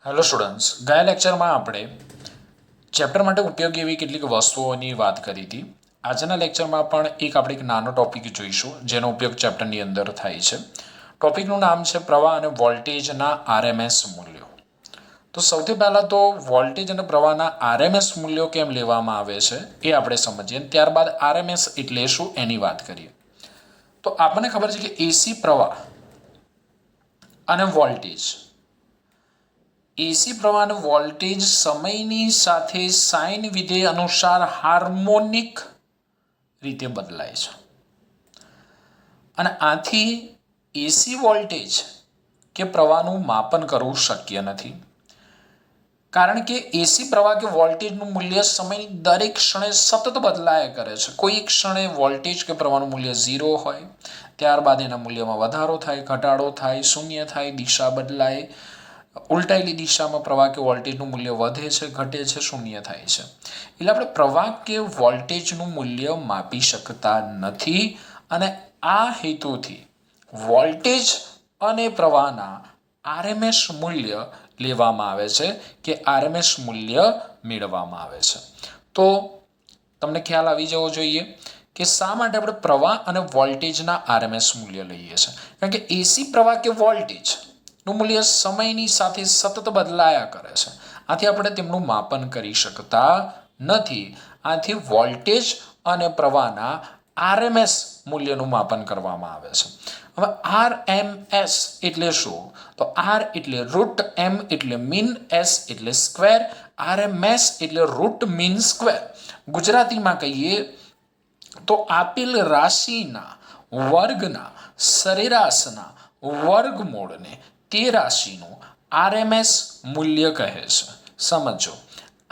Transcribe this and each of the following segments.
Hello students, ગયા લેક્ચરમાં આપણે ચેપ્ટર માટે ઉપયોગી એવી કેટલીક વસ્તુઓની વાત કરી હતી. આજના લેક્ચરમાં પણ આપણે એક નાનો ટોપિક જોઈશું જેનો ઉપયોગ ચેપ્ટરની અંદર થાય છે. ટોપિકનું નામ છે પ્રવાહ અને વોલ્ટેજના આરએમએસ મૂલ્યો. તો સૌથી પહેલાં તો વોલ્ટેજ અને પ્રવાહના આરએમએસ મૂલ્યો કેમ લેવામાં આવે છે એ આપણે સમજીએ. ત્યારબાદ આરએમએસ એટલે શું એની વાત કરીએ. તો આપણને ખબર છે કે એસી પ્રવાહ અને વોલ્ટેજ એસી પ્રવાહ અને વોલ્ટેજ સમયની સાથે સાઇન વિધેય અનુસાર હાર્મોનિક રીતે બદલાય છે અને આથી એસી વોલ્ટેજ કે પ્રવાહનું માપન કરવું શક્ય નથી, કારણ કે એસી પ્રવાહ કે વોલ્ટેજનું મૂલ્ય સમયની દરેક ક્ષણે સતત બદલાયા કરે છે. કોઈ ક્ષણે વોલ્ટેજ કે પ્રવાહનું મૂલ્ય 0 હોય, ત્યારબાદ એના મૂલ્યમાં વધારો થાય, ઘટાડો થાય, શૂન્ય થાય, દિશા બદલાય, ઉલટાયેલી દિશામાં પ્રવાહ કે વોલ્ટેજનું મૂલ્ય વધે છે, ઘટે છે, શૂન્ય થાય છે. એટલે આપણે પ્રવાહ કે વોલ્ટેજનું મૂલ્ય માપી શકતા નથી અને આ હેતુથી વોલ્ટેજ અને પ્રવાહના આરએમએસ મૂલ્ય લેવામાં આવે છે કે આરએમએસ મૂલ્ય મેળવવામાં આવે છે. તો તમને ખ્યાલ આવી જવો જોઈએ કે શા માટે આપણે પ્રવાહ અને વોલ્ટેજના આરએમએસ મૂલ્ય લઈએ છીએ. કારણ કે એસી પ્રવાહ કે વોલ્ટેજનું મૂલ્ય સમયની સાથે સતત બદલાયા કરે છે. આથી આપણે તેમનું માપન કરી શકતા નથી. આથી વોલ્ટેજ અને પ્રવાહના આરએમએસ મૂલ્યનું માપન કરવામાં આવે છે. હવે આરએમએસ એટલે શું? તો આર એટલે રૂટ, એમ એટલે મીન, એસ એટલે સ્ક્વેર, આરએમએસ એટલે રૂટ મીન સ્ક્વેર. ગુજરાતીમાં કહીએ તો આપેલ રાશિના વર્ગના સરેરાશના વર્ગમૂળને તે રાશિનું આરએમએસ મૂલ્ય કહે છે. સમજો,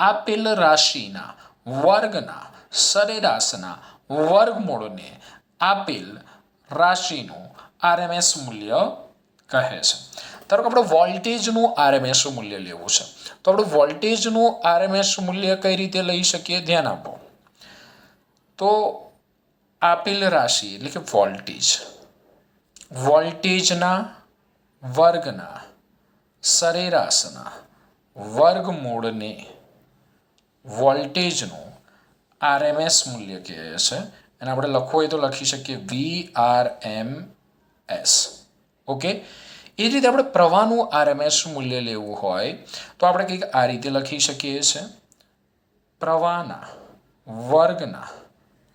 આપેલ રાશિના વર્ગના સરેરાશના વર્ગમૂળને આપેલ રાશિનું આરએમએસ મૂલ્ય કહે છે. ધારો કે આપણે વોલ્ટેજનું આરએમએસ મૂલ્ય લેવું છે, તો આપણે વોલ્ટેજનું આરએમએસ મૂલ્ય કઈ રીતે લઈ શકીએ? ધ્યાન આપો. તો આપેલ રાશિ એટલે કે વોલ્ટેજના વર્ગના સરેરાશના વર્ગમૂળને વોલ્ટેજનું આરએમએસ મૂલ્ય કહે છે. અને આપણે લખવું હોય તો લખી શકીએ VRMS. ઓકે, એ રીતે આપણે પ્રવાહનું આરએમએસ મૂલ્ય લેવું હોય તો આપણે કંઈક આ રીતે લખી શકીએ છીએ. પ્રવાહના વર્ગના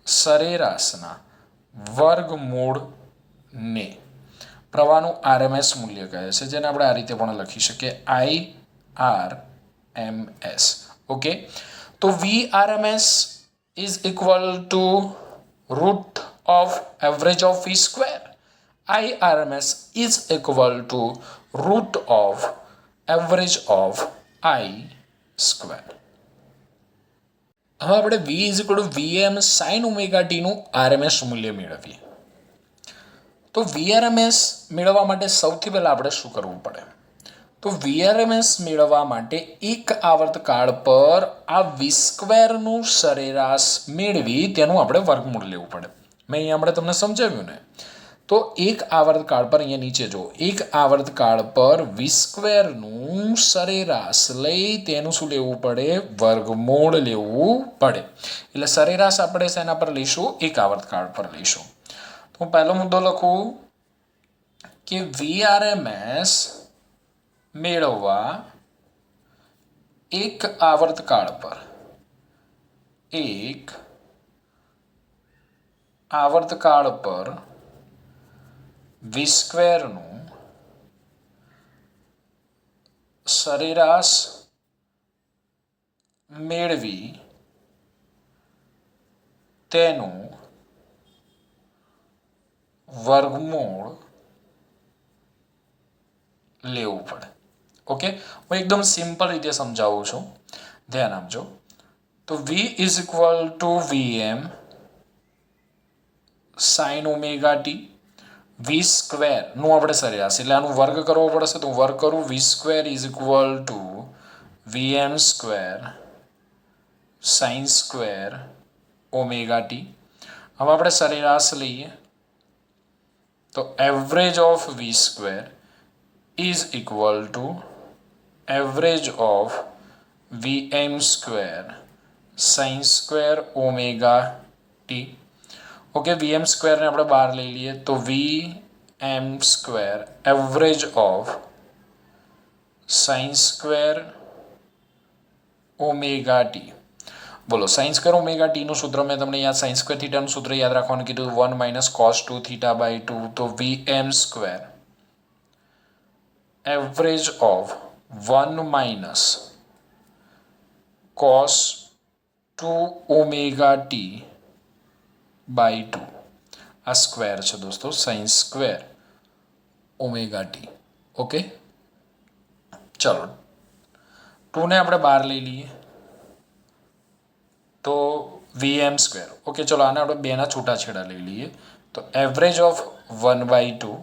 સરેરાશના વર્ગમૂળને પ્રવાહનું આરએમએસ મૂલ્ય કહે છે, જેને આપણે આ રીતે પણ લખી શકીએ IRMS. ઓકે, તો VRMS is equal to root of average of V square. IRMS is equal to root of average of I square. હવે આપણે V is equal to VM sin omega t નું આરએમએસ મૂલ્ય મેળવીએ. તો VRMS મેળવવા માટે સૌથી પહેલાં આપણે શું કરવું પડે? તો VRMS મેળવવા માટે એક આવર્તકાળ પર આ વી સ્ક્વેરનું સરેરાશ મેળવી તેનું આપણે વર્ગમૂળ લેવું પડે. મેં અહીંયા આપણે તમને સમજાવ્યું ને. તો એક આવર્તકાળ પર, અહીંયા નીચે જો, એક આવર્તકાળ પર વી સ્ક્વેરનું સરેરાશ લઈ તેનું શું લેવું પડે? વર્ગમૂળ લેવું પડે. એટલે સરેરાશ આપણે શેના પર લઈશું? એક આવર્તકાળ પર લઈશું. તો હું પહેલો મુદ્દો લખું કે VRMS મેળવવા એક આવર્તકાળ પર વી સ્ક્વેરનું સરેરાશ મેળવી તેનું વર્ગમૂળ લેવું પડે. ઓકે, હું એકદમ સિમ્પલ રીતે સમજાવું છું, ધ્યાન આપજો. તો V is equal to VM sin omega t. વી સ્ક્વેરનું આપણે સરેરાશ એટલે આનું વર્ગ કરવો પડશે, તો વર્ગ કરું. V square is equal to VM square sine square omega T. હવે આપણે સરેરાશ લઈએ તો average of V square is equal to average of Vm square sine square omega T. Okay, Vm સ્ક્વેરને આપણે બહાર લઈ લઈએ તો Vm square average of sine square omega T. બોલો, સાઇન સ્ક્વેર ઓમેગા ટીનું સૂત્ર મેં તમને યાદ, સાઇન સ્ક્વેર થીટાનું સૂત્ર યાદ રાખવાનું કીધું, 1 - cos 2 થીટા બાય 2. તો Vm square average of 1 - cos 2 omega T by 2. આ સ્ક્વેર છે દોસ્તો, sine square omega T. Okay, ચલો 2 ને આપણે બહાર લઈ લઈએ તો Vm સ્ક્વેર. ઓકે, ચલો આને આપણે બેના છૂટાછેડા લઈ લઈએ તો average of 1/2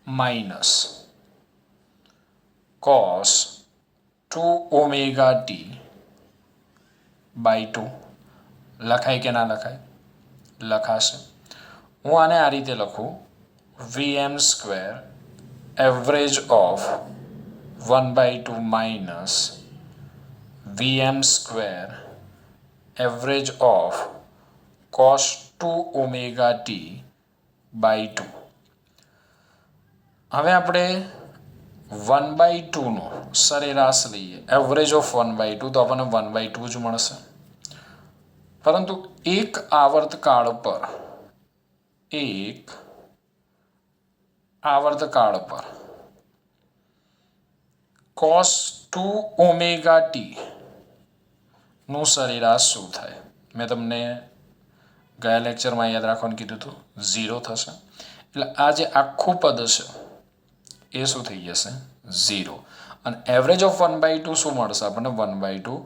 minus cos 2 omega T by 2. લખાય કે ના લખાય? લખાશે. હું આને આ રીતે લખું, Vm square average of 1/2 minus Vm square average of cos 2 omega T by 2. હવે આપણે 1/2 નો સરેરાશ લઈએ, એવરેજ ઓફ 1/2 તો આપણને 1/2 જ મળશે. પરંતુ એક આવર્તકાળ પર cos 2 ઓમેગા ટી નું સરેરાશ શું થાય? મેં તમને ગયા લેક્ચરમાં યાદ રાખવાનું કીધું હતું, 0 થશે. એટલે આ જે આખું પદ છે એ શું થઈ જશે? 0. અને એવરેજ ઓફ 1/2 શું મળશે આપણને? 1/2.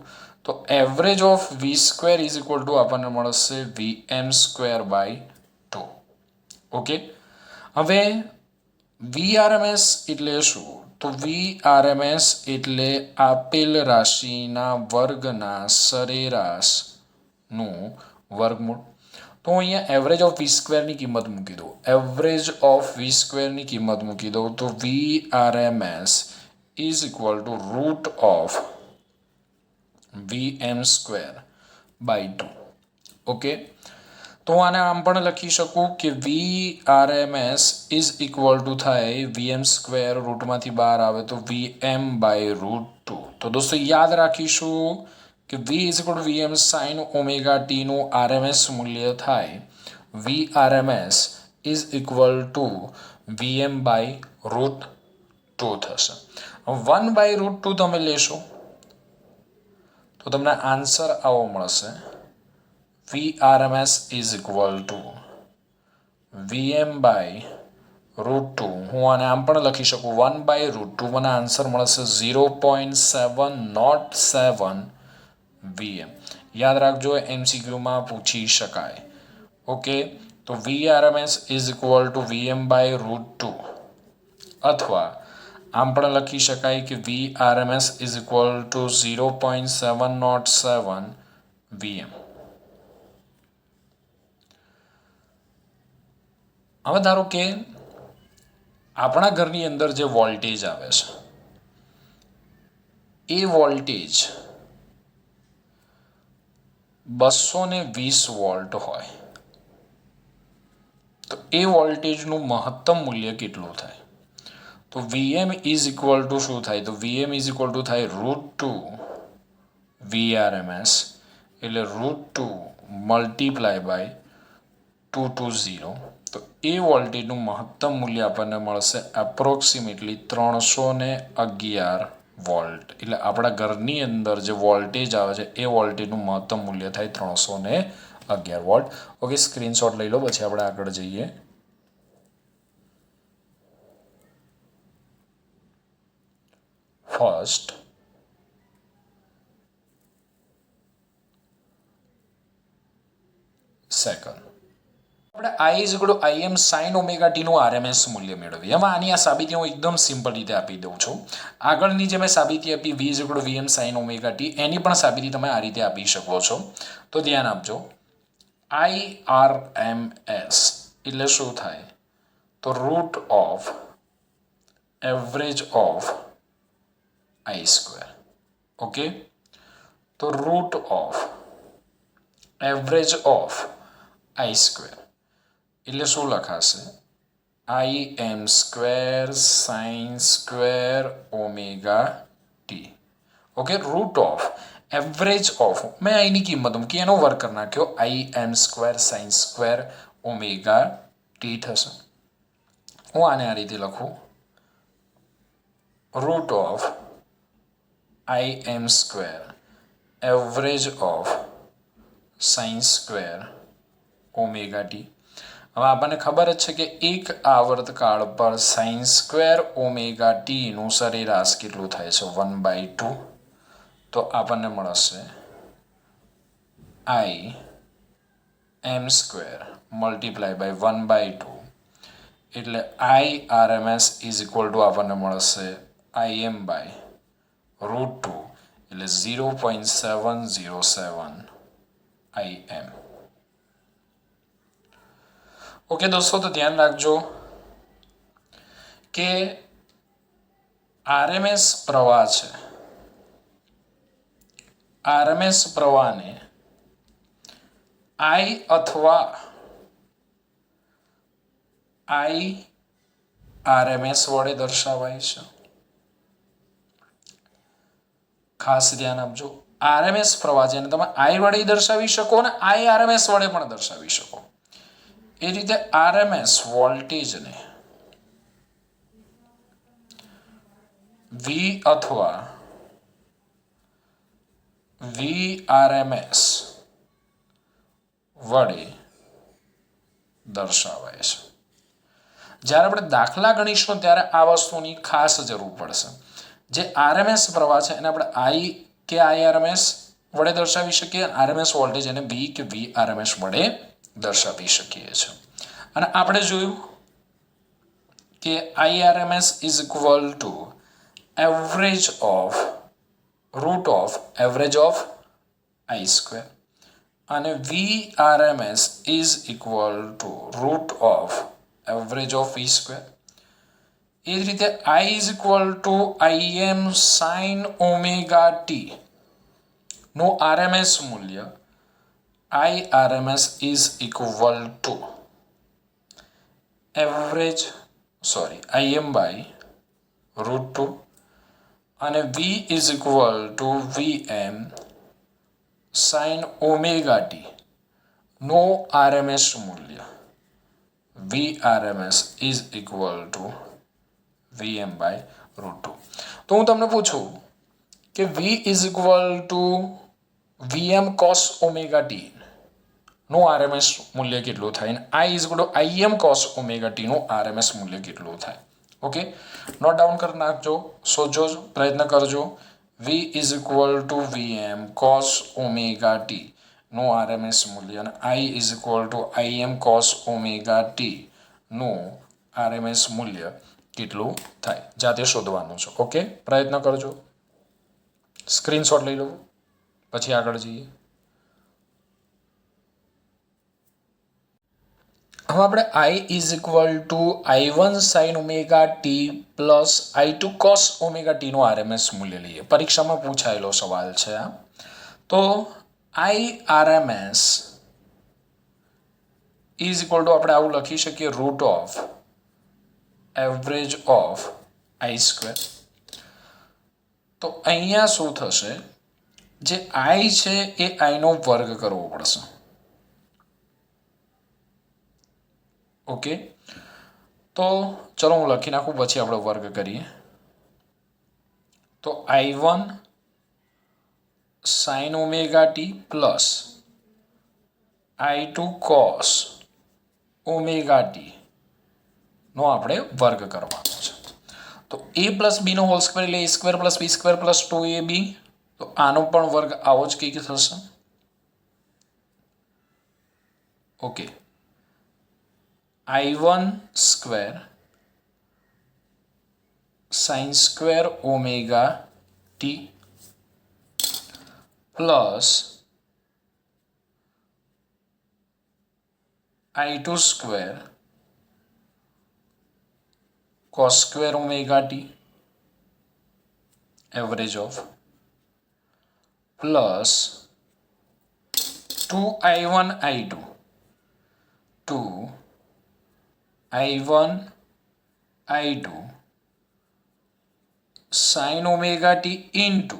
તો average of V square is equal to આપણને મળશે Vm સ્ક્વેર બાય 2. ઓકે, હવે VRMS એટલે શું? તો VRMS એટલે આપેલ રાશિના વર્ગના સરેરાશનું વર્ગમૂળ. તો અહીંયા એવરેજ ઓફ વી સ્ક્વેરની કિંમત મૂકી દો, એવરેજ ઓફ વી સ્ક્વેરની કિંમત મૂકી દો તો VRMS is equal to root of Vm square by 2. Okay, તો આને આમ પણ લખી શકું કે VRMS ઇઝ ઇક્વલ ટુ થાય Vm સ્ક્વેર, રૂટમાંથી બહાર આવે તો Vm બાય રૂટ 2. તો દોસ્તો યાદ રાખીશું કે V is equal to Vm sine omega ટીનું RMS મૂલ્ય થાય VRMS is equal to Vm by root 2 થશે. 1/√2 તમે લેશો તો તમને આન્સર આવો મળશે, VRMS is equal to Vm by root 2. હું આને આમ પણ લખી શકું, 1/√2. મને આન્સર મળશે 0.707 Vm. યાદ રાખજો, MCQમાં પૂછી શકાય. ઓકે, તો VRMS is equal to Vm by root 2. અથવા આમ પણ લખી શકાય કે VRMS is equal to 0.707 Vm. હવે ધારો કે આપણા ઘરની અંદર જે વોલ્ટેજ આવે છે એ વોલ્ટેજ 220 વોલ્ટ હોય તો એ વોલ્ટેજનું મહત્તમ મૂલ્ય કેટલું થાય? તો Vm ઇઝ ઇક્વલ ટુ શું થાય? તો Vm ઇઝ ઇક્વલ ટુ થાય √2 VRMS, એટલે √2 મલ્ટીપ્લાય બાય 220. તો એ વોલ્ટેજનું મહત્તમ મૂલ્ય આપણને મળશે એપ્રોક્સિમેટલી 311 વોલ્ટ. એટલે આપણા ઘરની અંદર જે વોલ્ટેજ આવે છે એ વોલ્ટેજનું મહત્તમ મૂલ્ય થાય 311 વોલ્ટ. ઓકે, સ્ક્રીનશોટ લઈ લો, પછી આપણે આગળ જઈએ. ફર્સ્ટ, સેકન્ડ, આપણે I is equal to Im sine omega ટીનું RMS મૂલ્ય મેળવીએ. એમાં આની આ સાબિતી હું એકદમ સિમ્પલ રીતે આપી દઉં છું. આગળની જે મેં સાબિતી આપી V is equal to Vm sine omega T, એની પણ સાબિતી તમે આ રીતે આપી શકો છો. તો ધ્યાન આપજો, IRMS એટલે શું થાય? તો root of average of I square. Okay, તો root of average of I square એટલે શું લખાશે? I M square sine square omega T. Okay, root of average of, મેં આઈની કિંમત મૂકી, એનો વર્ક કરી નાખ્યો, I M square sine square omega T થશે. હું આને આ રીતે લખું, root of I M square average of sine square omega T. હવે આપણને ખબર જ છે કે એક આવર્તકાળ પર સાઇન સ્ક્વેર ઓમેગા ટીનું સરેરાશ કેટલું થાય છે? 1/2. તો આપણને મળશે I M square multiply by 1/2 એટલે I R M S is equal to આપણને મળશે આઈ એમ બાય √2 એટલે 0.707 આઈ એમ. ઓકે દોસ્તો, તો ધ્યાન રાખજો કે આરએમએસ પ્રવાહ છે, આરએમએસ પ્રવાહને આઈ અથવા આઈ આરએમએસ વડે દર્શાવાય છે. ખાસ ધ્યાન આપજો, આરએમએસ પ્રવાહ જેને તમે આઈ વડે દર્શાવી શકો અને આઈ આરએમએસ વડે પણ દર્શાવી શકો. એ રીતે આરએમએસ વોલ્ટેજને વી અથવા વી આરએમએસ વડે દર્શાવાય છે. જ્યારે આપણે દાખલા ગણીશું ત્યારે આ વસ્તુની ખાસ જરૂર પડશે. જે આરએમએસ પ્રવાહ છે એને આપણે આઈ કે આઈ આરએમએસ વડે દર્શાવી શકીએ, આરએમએસ વોલ્ટેજ એને વી કે વી આરએમએસ વડે દર્શાવી શકીએ છીએ. અને આપણે જોયું કે I RMS is equal to average of root of average of I square અને V RMS is equal to root of average of V square. એ જ રીતે I is equal to I M sine omega T નું RMS મૂલ્ય I RMS is equal to I M by √2 અને V is equal to V M sine omega T નો RMS મૂલ્ય V RMS is equal to V M by √2. તો હું તમને પૂછું કે V is equal to V M cos omega T નું RMS મૂલ્ય કેટલું થાય અને I is equal to I M cos omega T નું આરએમએસ મૂલ્ય કેટલું થાય? ઓકે, નોટ ડાઉન કરી નાખજો, સોચો, પ્રયત્ન કરજો. V is equal to V M cos omega T નું આરએમએસ મૂલ્ય અને I is equal to I M cos omega T નું આરએમએસ મૂલ્ય કેટલું થાય? જાતે શોધવાનું છે. ઓકે, પ્રયત્ન કરજો, સ્ક્રીનશોટ લઈ લો, પછી આગળ જઈએ. હવે આપણે I is equal to I1 sine omega T plus I2 cos omega ટીનું આરએમએસ મૂલ્ય લઈએ. પરીક્ષામાં પૂછાયેલો સવાલ છે આ. તો I RMS is equal to આપણે આવું લખી શકીએ, root of average of I square. તો અહીંયા શું થશે? જે આઈ છે એ આઈનો વર્ગ કરવો પડશે. ઓકે, તો ચલો હું લખી નાખું, પછી આપણે વર્ગ કરીએ. તો I1 sine omega T plus I2 cos omega T નો આપણે વર્ગ કરવાનો છે. તો a પ્લસ બીનો હોલ સ્ક્વેર એટલે a square plus B square plus 2ab. તો આનો પણ વર્ગ આવો જ કંઈક થશે. Okay, I1 square sine square omega T plus I2 square cos square omega T average of plus 2i1 i2 2i1 i2 sin omega t into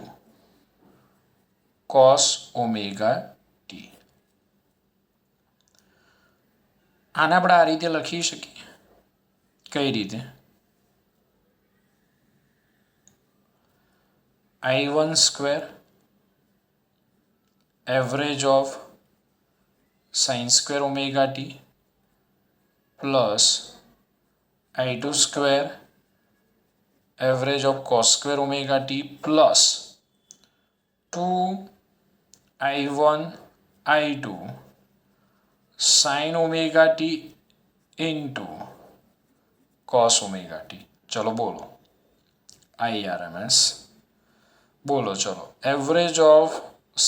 cos omega t. આને આપણે આ રીતે લખી શકીએ. કઈ રીતે? i1 square average of sin square omega T plus i2 square average of cos square omega T plus 2i1 i2 sin omega T into cos omega T. ચલો બોલો IRMS બોલો. ચલો average of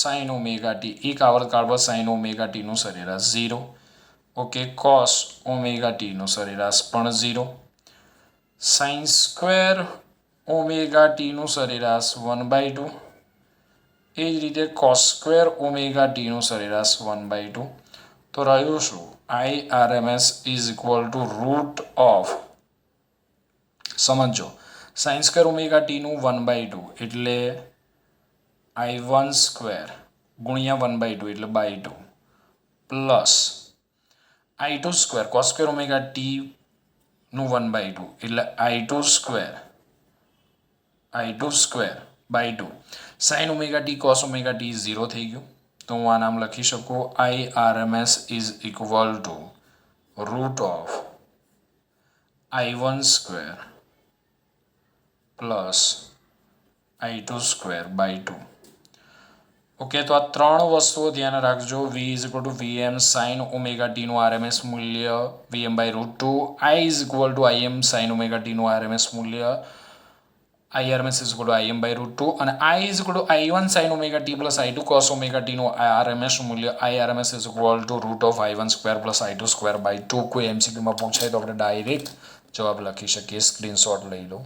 sin omega T, એક આવર્તકાળ પર sin omega ટીનું સરેરાશ 0. Okay, cos omega ટીનું સરેરાશ પણ 0. sin square omega ટીનું સરેરાશ 1/2. એ જ રીતે cos સ્ક્વેર ઓમેગા ટીનું સરેરાશ 1/2. તો રહ્યું શું? IRMS is equal to root of, સમજો, sin સ્ક્વેર ઓમેગા ટીનું 1/2 એટલે i1 સ્ક્વેર ગુણ્યા 1/2 એટલે 2 plus i2 square cos square omega ટીનું 1/2 એટલે i2 square by 2 sin omega T cos omega T 0 થઈ ગયું. તો હું આ નામ લખી શકું IRMS is equal to root of i1 square plus i2 square by 2. Okay, તો આ ત્રણ વસ્તુઓ ધ્યાન રાખજો. v is equal to vm sin omega ટીનું RMS મૂલ્ય vm/√2, i is equal to im sin omega ટીનું RMS મૂલ્ય IRMS is equal to im/√2 અને i is equal to i1 sin omega T plus i2 cos omega ટીનું RMS મૂલ્ય IRMS is equal to root of i1 square plus i2 square by 2. કોઈ MCQમાં પૂછાય તો આપણે direct જવાબ લખી શકીએ. સ્ક્રીનશોટ લઈ લો.